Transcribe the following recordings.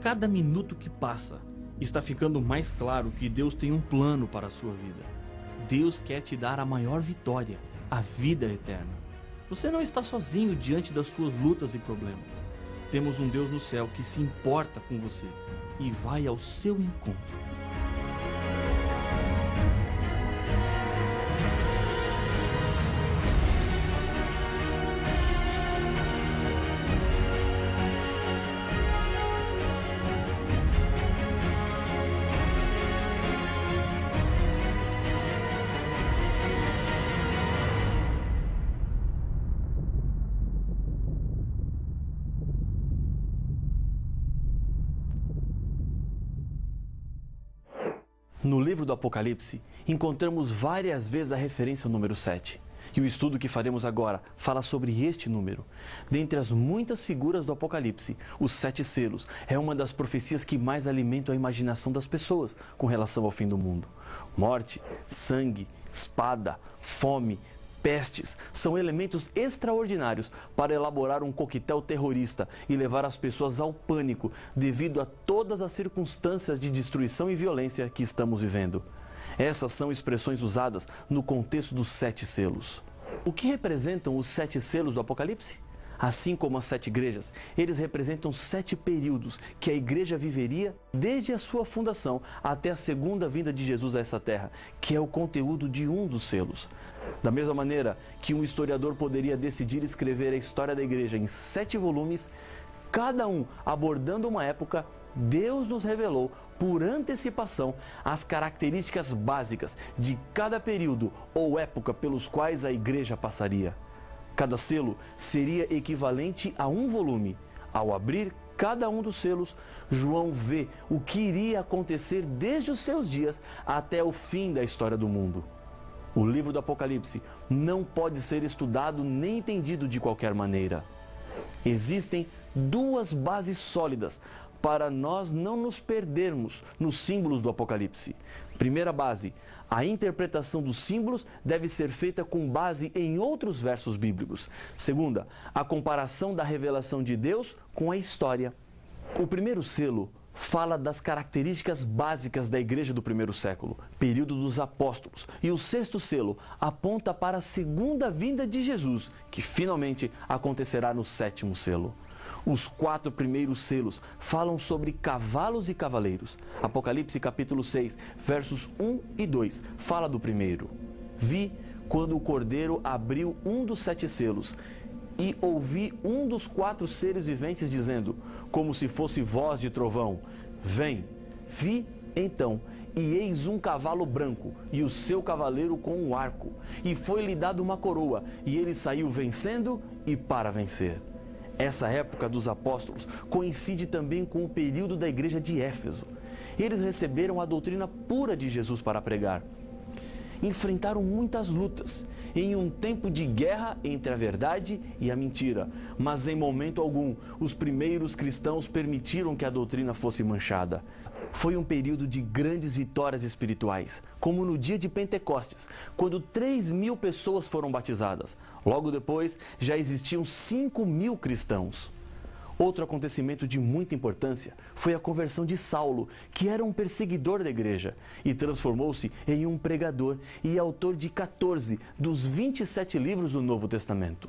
cada minuto que passa, está ficando mais claro que Deus tem um plano para a sua vida. Deus quer te dar a maior vitória, a vida eterna. Você não está sozinho diante das suas lutas e problemas. Temos um Deus no céu que se importa com você e vai ao seu encontro. No livro do Apocalipse, encontramos várias vezes a referência ao número 7. E o estudo que faremos agora fala sobre este número. Dentre as muitas figuras do Apocalipse, os 7 selos é uma das profecias que mais alimentam a imaginação das pessoas com relação ao fim do mundo. Morte, sangue, espada, fome, pestes são elementos extraordinários para elaborar um coquetel terrorista e levar as pessoas ao pânico devido a todas as circunstâncias de destruição e violência que estamos vivendo. Essas são expressões usadas no contexto dos 7 selos. O que representam os 7 selos do Apocalipse? Assim como as 7 igrejas, eles representam 7 períodos que a igreja viveria desde a sua fundação até a segunda vinda de Jesus a essa terra, que é o conteúdo de um dos selos. Da mesma maneira que um historiador poderia decidir escrever a história da igreja em 7 volumes, cada um abordando uma época, Deus nos revelou por antecipação as características básicas de cada período ou época pelos quais a igreja passaria. Cada selo seria equivalente a um volume. Ao abrir cada um dos selos, João vê o que iria acontecer desde os seus dias até o fim da história do mundo. O livro do Apocalipse não pode ser estudado nem entendido de qualquer maneira. Existem 2 bases sólidas para nós não nos perdermos nos símbolos do Apocalipse. Primeira base: a interpretação dos símbolos deve ser feita com base em outros versos bíblicos. Segunda, a comparação da revelação de Deus com a história. O primeiro selo fala das características básicas da igreja do primeiro século, período dos apóstolos. E o 6º selo aponta para a segunda vinda de Jesus, que finalmente acontecerá no 7º selo. Os 4 primeiros selos falam sobre cavalos e cavaleiros. Apocalipse capítulo 6, versos 1 e 2, fala do primeiro. Vi quando o Cordeiro abriu um dos 7 selos, e ouvi um dos 4 seres viventes dizendo, como se fosse voz de trovão: vem. Vi então, e eis um cavalo branco, e o seu cavaleiro com um arco, e foi-lhe dado uma coroa, e ele saiu vencendo e para vencer. Essa época dos apóstolos coincide também com o período da igreja de Éfeso. Eles receberam a doutrina pura de Jesus para pregar. Enfrentaram muitas lutas, em um tempo de guerra entre a verdade e a mentira, mas em momento algum, os primeiros cristãos permitiram que a doutrina fosse manchada. Foi um período de grandes vitórias espirituais, como no dia de Pentecostes, quando 3.000 pessoas foram batizadas. Logo depois, já existiam 5.000 cristãos. Outro acontecimento de muita importância foi a conversão de Saulo, que era um perseguidor da igreja, e transformou-se em um pregador e autor de 14 dos 27 livros do Novo Testamento.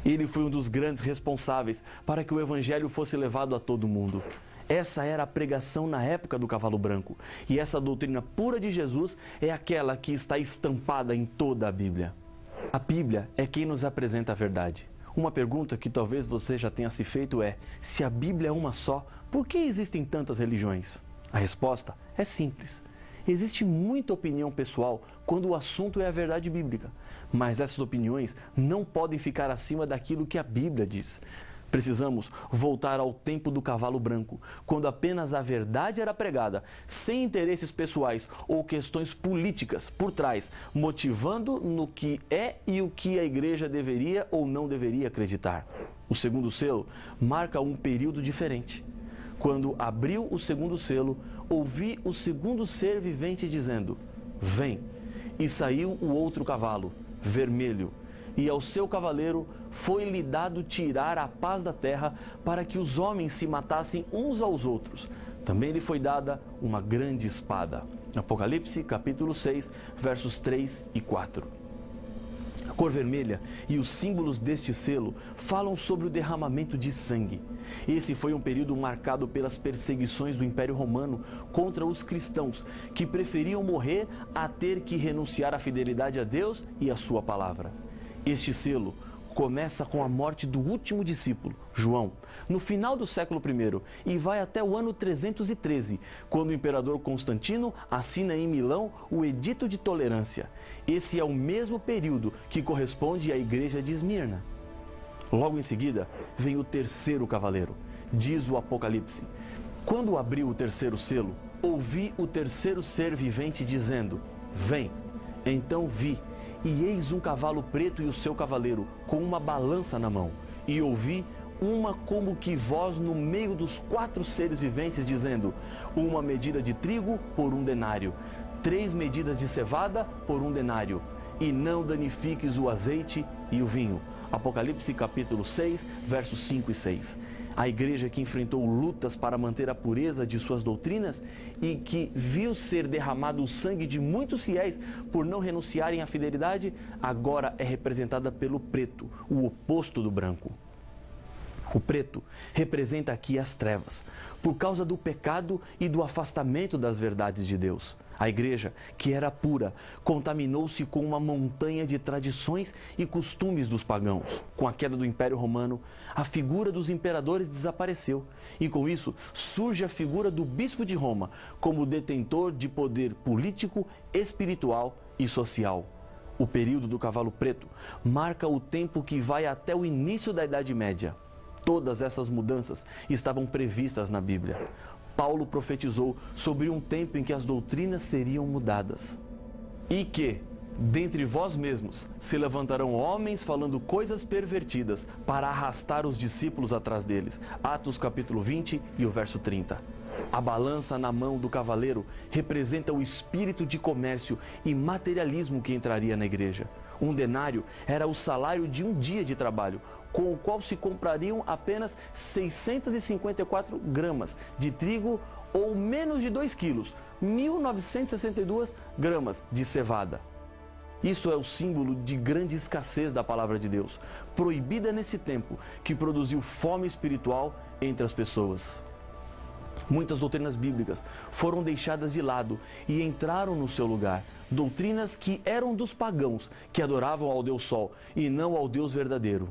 Ele foi um dos grandes responsáveis para que o evangelho fosse levado a todo mundo. Essa era a pregação na época do cavalo branco, e essa doutrina pura de Jesus é aquela que está estampada em toda a Bíblia. A Bíblia é quem nos apresenta a verdade. Uma pergunta que talvez você já tenha se feito é: se a Bíblia é uma só, por que existem tantas religiões? A resposta é simples. Existe muita opinião pessoal quando o assunto é a verdade bíblica, mas essas opiniões não podem ficar acima daquilo que a Bíblia diz. Precisamos voltar ao tempo do cavalo branco, quando apenas a verdade era pregada, sem interesses pessoais ou questões políticas por trás, motivando no que é e o que a igreja deveria ou não deveria acreditar. O segundo selo marca um período diferente. Quando abriu o segundo selo, ouvi o segundo ser vivente dizendo: vem. E saiu o outro cavalo, vermelho, e ao seu cavaleiro foi-lhe dado tirar a paz da terra para que os homens se matassem uns aos outros. Também lhe foi dada uma grande espada. Apocalipse, capítulo 6, versos 3 e 4. A cor vermelha e os símbolos deste selo falam sobre o derramamento de sangue. Esse foi um período marcado pelas perseguições do Império Romano contra os cristãos, que preferiam morrer a ter que renunciar à fidelidade a Deus e à sua palavra. Este selo começa com a morte do último discípulo, João, no final do século I e vai até o ano 313, quando o imperador Constantino assina em Milão o Edito de Tolerância. Esse é o mesmo período que corresponde à igreja de Esmirna. Logo em seguida, vem o terceiro cavaleiro. Diz o Apocalipse: quando abriu o terceiro selo, ouvi o terceiro ser vivente dizendo: vem. Então vi, e eis um cavalo preto e o seu cavaleiro, com uma balança na mão. E ouvi uma como que voz no meio dos 4 seres viventes, dizendo: uma medida de trigo por 1 denário, 3 medidas de cevada por 1 denário, e não danifiques o azeite e o vinho. Apocalipse capítulo 6, versos 5 e 6. A igreja que enfrentou lutas para manter a pureza de suas doutrinas e que viu ser derramado o sangue de muitos fiéis por não renunciarem à fidelidade, agora é representada pelo preto, o oposto do branco. O preto representa aqui as trevas, por causa do pecado e do afastamento das verdades de Deus. A igreja, que era pura, contaminou-se com uma montanha de tradições e costumes dos pagãos. Com a queda do Império Romano, a figura dos imperadores desapareceu. E com isso, surge a figura do bispo de Roma como detentor de poder político, espiritual e social. O período do cavalo preto marca o tempo que vai até o início da Idade Média. Todas essas mudanças estavam previstas na Bíblia. Paulo profetizou sobre um tempo em que as doutrinas seriam mudadas. E que, dentre vós mesmos, se levantarão homens falando coisas pervertidas para arrastar os discípulos atrás deles. Atos capítulo 20 e o verso 30. A balança na mão do cavaleiro representa o espírito de comércio e materialismo que entraria na igreja. 1 denário era o salário de um dia de trabalho, com o qual se comprariam apenas 654 gramas de trigo ou menos de 2 quilos, 1962 gramas de cevada. Isso é o símbolo de grande escassez da palavra de Deus, proibida nesse tempo, que produziu fome espiritual entre as pessoas. Muitas doutrinas bíblicas foram deixadas de lado e entraram no seu lugar. Doutrinas que eram dos pagãos, que adoravam ao Deus Sol e não ao Deus verdadeiro.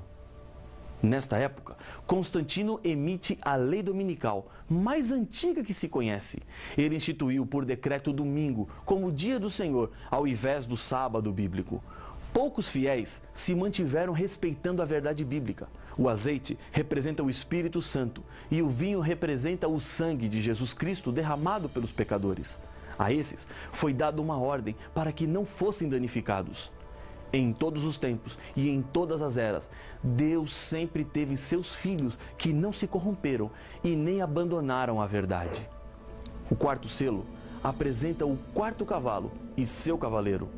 Nesta época, Constantino emite a lei dominical, mais antiga que se conhece. Ele instituiu por decreto o domingo como dia do Senhor, ao invés do sábado bíblico. Poucos fiéis se mantiveram respeitando a verdade bíblica. O azeite representa o Espírito Santo e o vinho representa o sangue de Jesus Cristo derramado pelos pecadores. A esses foi dada uma ordem para que não fossem danificados. Em todos os tempos e em todas as eras, Deus sempre teve seus filhos que não se corromperam e nem abandonaram a verdade. O quarto selo apresenta o quarto cavalo e seu cavaleiro.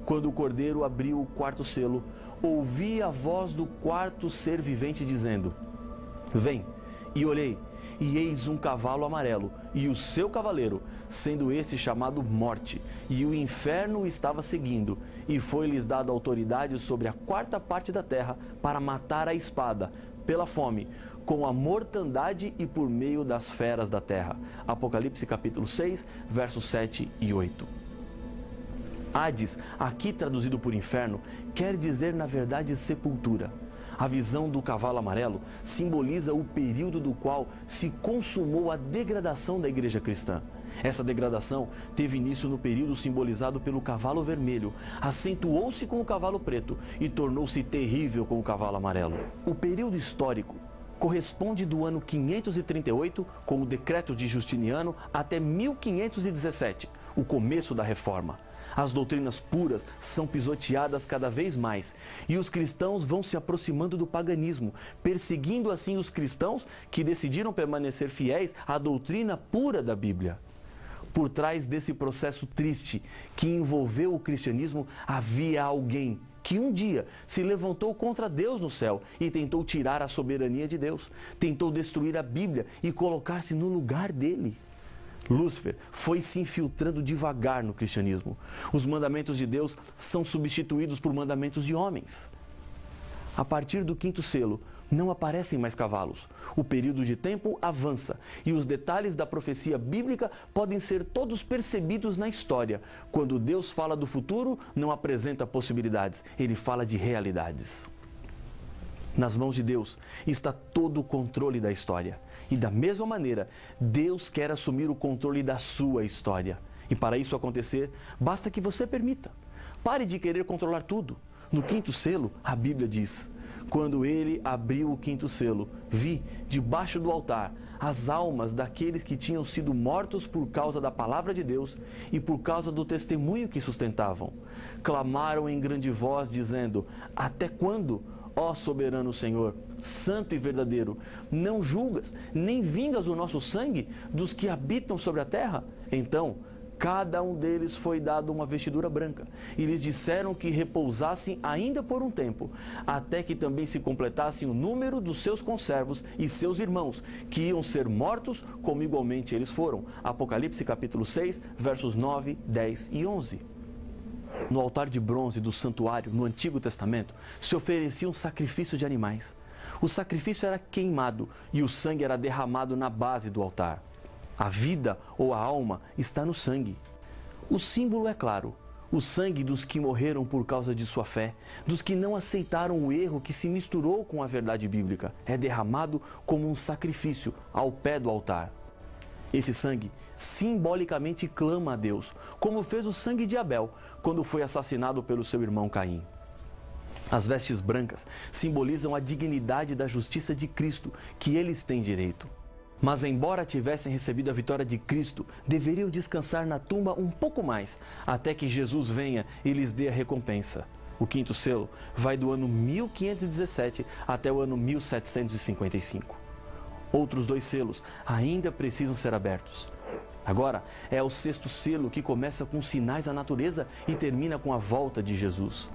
Quando o cordeiro abriu o quarto selo, ouvi a voz do quarto ser vivente dizendo: vem. E olhei, e eis um cavalo amarelo, e o seu cavaleiro, sendo esse chamado Morte, e o inferno o estava seguindo, e foi-lhes dada autoridade sobre a 4ª parte da terra para matar a espada, pela fome, com a mortandade e por meio das feras da terra. Apocalipse capítulo 6, versos 7 e 8. Hades, aqui traduzido por inferno, quer dizer na verdade sepultura. A visão do cavalo amarelo simboliza o período do qual se consumou a degradação da igreja cristã. Essa degradação teve início no período simbolizado pelo cavalo vermelho, acentuou-se com o cavalo preto e tornou-se terrível com o cavalo amarelo. O período histórico corresponde do ano 538, com o decreto de Justiniano, até 1517, o começo da Reforma. As doutrinas puras são pisoteadas cada vez mais e os cristãos vão se aproximando do paganismo, perseguindo assim os cristãos que decidiram permanecer fiéis à doutrina pura da Bíblia. Por trás desse processo triste que envolveu o cristianismo, havia alguém que um dia se levantou contra Deus no céu e tentou tirar a soberania de Deus, tentou destruir a Bíblia e colocar-se no lugar dele. Lúcifer foi se infiltrando devagar no cristianismo. Os mandamentos de Deus são substituídos por mandamentos de homens. A partir do quinto selo, não aparecem mais cavalos. O período de tempo avança e os detalhes da profecia bíblica podem ser todos percebidos na história. Quando Deus fala do futuro, não apresenta possibilidades, ele fala de realidades. Nas mãos de Deus está todo o controle da história. E da mesma maneira, Deus quer assumir o controle da sua história. E para isso acontecer, basta que você permita. Pare de querer controlar tudo. No quinto selo, a Bíblia diz: quando ele abriu o quinto selo, vi, debaixo do altar, as almas daqueles que tinham sido mortos por causa da palavra de Deus e por causa do testemunho que sustentavam. Clamaram em grande voz, dizendo: até quando, ó soberano Senhor, santo e verdadeiro, não julgas, nem vingas o nosso sangue dos que habitam sobre a terra? Então, cada um deles foi dado uma vestidura branca, e lhes disseram que repousassem ainda por um tempo, até que também se completasse o número dos seus conservos e seus irmãos, que iam ser mortos como igualmente eles foram. Apocalipse capítulo 6, versos 9, 10 e 11. No altar de bronze do santuário, no Antigo Testamento, se ofereciam sacrifícios de animais. O sacrifício era queimado e o sangue era derramado na base do altar. A vida ou a alma está no sangue. O símbolo é claro: o sangue dos que morreram por causa de sua fé, dos que não aceitaram o erro que se misturou com a verdade bíblica, é derramado como um sacrifício ao pé do altar. Esse sangue simbolicamente clama a Deus, como fez o sangue de Abel quando foi assassinado pelo seu irmão Caim. As vestes brancas simbolizam a dignidade da justiça de Cristo, que eles têm direito. Mas, embora tivessem recebido a vitória de Cristo, deveriam descansar na tumba um pouco mais, até que Jesus venha e lhes dê a recompensa. O quinto selo vai do ano 1517 até o ano 1755. Outros 2 selos ainda precisam ser abertos. Agora é o sexto selo, que começa com sinais da natureza e termina com a volta de Jesus.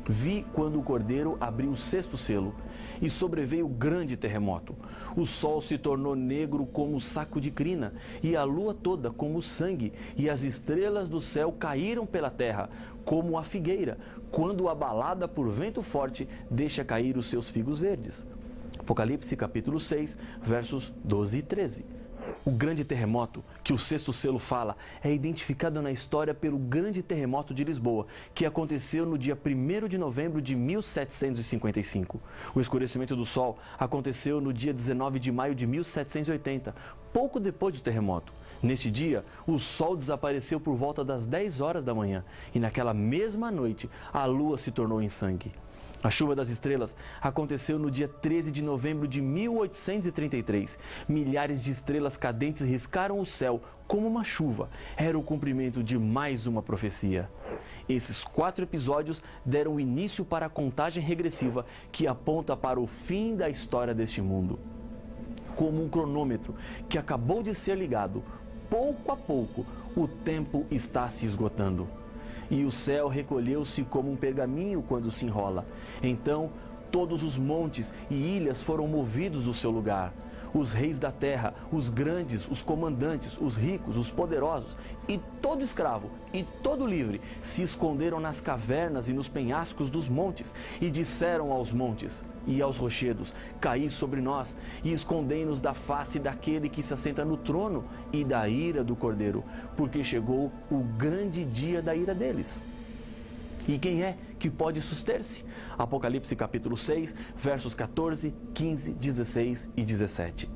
Vi quando o Cordeiro abriu o sexto selo e sobreveio grande terremoto. O sol se tornou negro como saco de crina e a lua toda como sangue, e as estrelas do céu caíram pela terra como a figueira, quando abalada por vento forte deixa cair os seus figos verdes. Apocalipse capítulo 6, versos 12 e 13. O grande terremoto que o sexto selo fala é identificado na história pelo grande terremoto de Lisboa, que aconteceu no dia 1º de novembro de 1755. O escurecimento do sol aconteceu no dia 19 de maio de 1780, pouco depois do terremoto. Neste dia, o sol desapareceu por volta das 10 horas da manhã e naquela mesma noite a lua se tornou em sangue. A chuva das estrelas aconteceu no dia 13 de novembro de 1833. Milhares de estrelas cadentes riscaram o céu como uma chuva. Era o cumprimento de mais uma profecia. Esses 4 episódios deram início para a contagem regressiva que aponta para o fim da história deste mundo. Como um cronômetro que acabou de ser ligado, pouco a pouco o tempo está se esgotando. E o céu recolheu-se como um pergaminho quando se enrola. Então, todos os montes e ilhas foram movidos do seu lugar. Os reis da terra, os grandes, os comandantes, os ricos, os poderosos, e todo escravo e todo livre se esconderam nas cavernas e nos penhascos dos montes, e disseram aos montes e aos rochedos: caí sobre nós, e escondei-nos da face daquele que se assenta no trono e da ira do Cordeiro, porque chegou o grande dia da ira deles. E quem é que pode suster-se? Apocalipse capítulo 6, versos 14, 15, 16 e 17.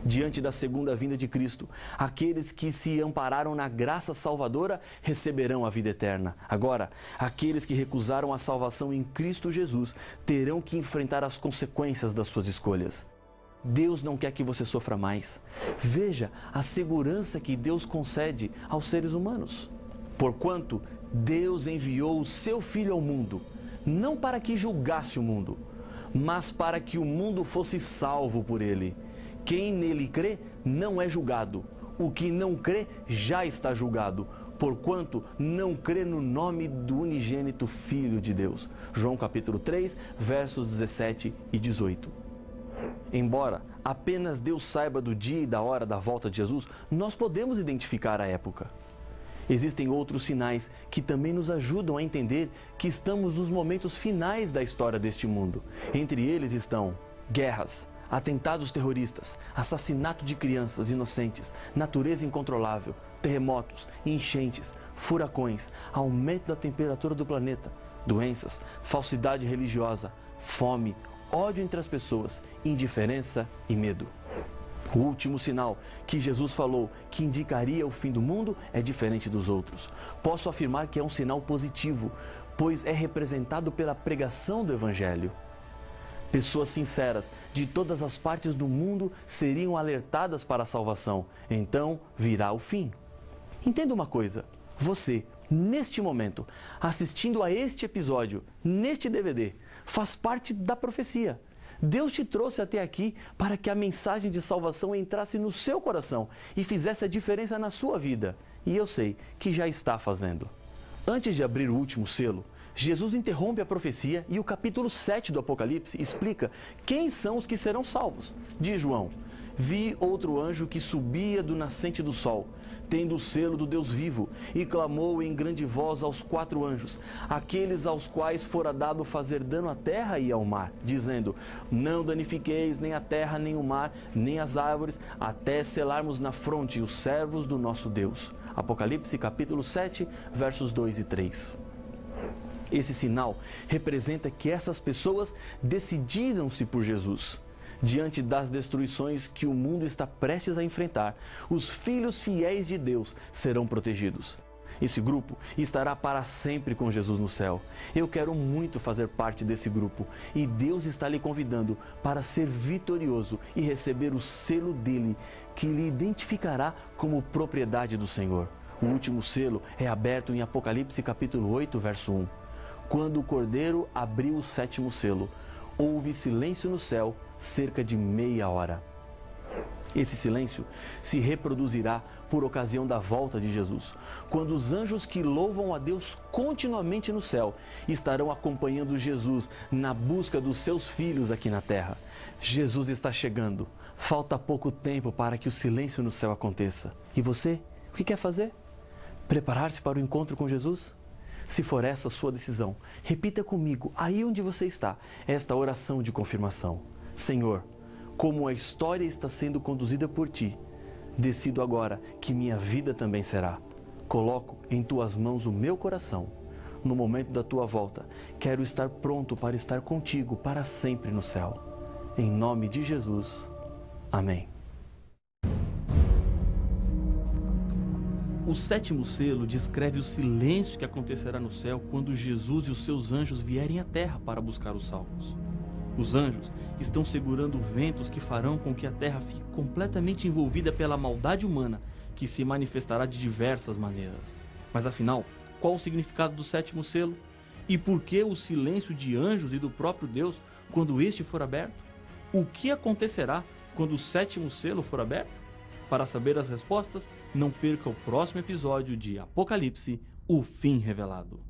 Diante da segunda vinda de Cristo, aqueles que se ampararam na graça salvadora receberão a vida eterna. Agora, aqueles que recusaram a salvação em Cristo Jesus terão que enfrentar as consequências das suas escolhas. Deus não quer que você sofra mais. Veja a segurança que Deus concede aos seres humanos. Porquanto Deus enviou o seu Filho ao mundo, não para que julgasse o mundo, mas para que o mundo fosse salvo por ele. Quem nele crê não é julgado. O que não crê já está julgado, porquanto não crê no nome do unigênito Filho de Deus. João capítulo 3, versos 17 e 18. Embora apenas Deus saiba do dia e da hora da volta de Jesus, nós podemos identificar a época. Existem outros sinais que também nos ajudam a entender que estamos nos momentos finais da história deste mundo. Entre eles estão guerras, atentados terroristas, assassinato de crianças inocentes, natureza incontrolável, terremotos, enchentes, furacões, aumento da temperatura do planeta, doenças, falsidade religiosa, fome, ódio entre as pessoas, indiferença e medo. O último sinal que Jesus falou que indicaria o fim do mundo é diferente dos outros. Posso afirmar que é um sinal positivo, pois é representado pela pregação do Evangelho. Pessoas sinceras de todas as partes do mundo seriam alertadas para a salvação. Então virá o fim. Entenda uma coisa, você, neste momento, assistindo a este episódio, neste DVD, faz parte da profecia. Deus te trouxe até aqui para que a mensagem de salvação entrasse no seu coração e fizesse a diferença na sua vida. E eu sei que já está fazendo. Antes de abrir o último selo, Jesus interrompe a profecia e o capítulo 7 do Apocalipse explica quem são os que serão salvos. Diz João: vi outro anjo que subia do nascente do sol, tendo o selo do Deus vivo, e clamou em grande voz aos 4 anjos, aqueles aos quais fora dado fazer dano à terra e ao mar, dizendo: não danifiqueis nem a terra, nem o mar, nem as árvores, até selarmos na fronte os servos do nosso Deus. Apocalipse capítulo 7, versos 2 e 3. Esse sinal representa que essas pessoas decidiram-se por Jesus. Diante das destruições que o mundo está prestes a enfrentar, os filhos fiéis de Deus serão protegidos. Esse grupo estará para sempre com Jesus no céu. Eu quero muito fazer parte desse grupo e Deus está lhe convidando para ser vitorioso e receber o selo dele, que lhe identificará como propriedade do Senhor. O último selo é aberto em Apocalipse capítulo 8, verso 1. Quando o Cordeiro abriu o 7º selo, houve silêncio no céu cerca de meia hora. Esse silêncio se reproduzirá por ocasião da volta de Jesus, quando os anjos que louvam a Deus continuamente no céu estarão acompanhando Jesus na busca dos seus filhos aqui na terra. Jesus está chegando. Falta pouco tempo para que o silêncio no céu aconteça. E você, o que quer fazer? Preparar-se para o encontro com Jesus? Se for essa a sua decisão, repita comigo, aí onde você está, esta oração de confirmação. Senhor, como a história está sendo conduzida por Ti, decido agora que minha vida também será. Coloco em Tuas mãos o meu coração. No momento da Tua volta, quero estar pronto para estar contigo para sempre no céu. Em nome de Jesus. Amém. O 7º selo descreve o silêncio que acontecerá no céu quando Jesus e os seus anjos vierem à terra para buscar os salvos. Os anjos estão segurando ventos que farão com que a terra fique completamente envolvida pela maldade humana, que se manifestará de diversas maneiras. Mas afinal, qual o significado do 7º selo? E por que o silêncio de anjos e do próprio Deus quando este for aberto? O que acontecerá quando o 7º selo for aberto? Para saber as respostas, não perca o próximo episódio de Apocalipse, o fim revelado.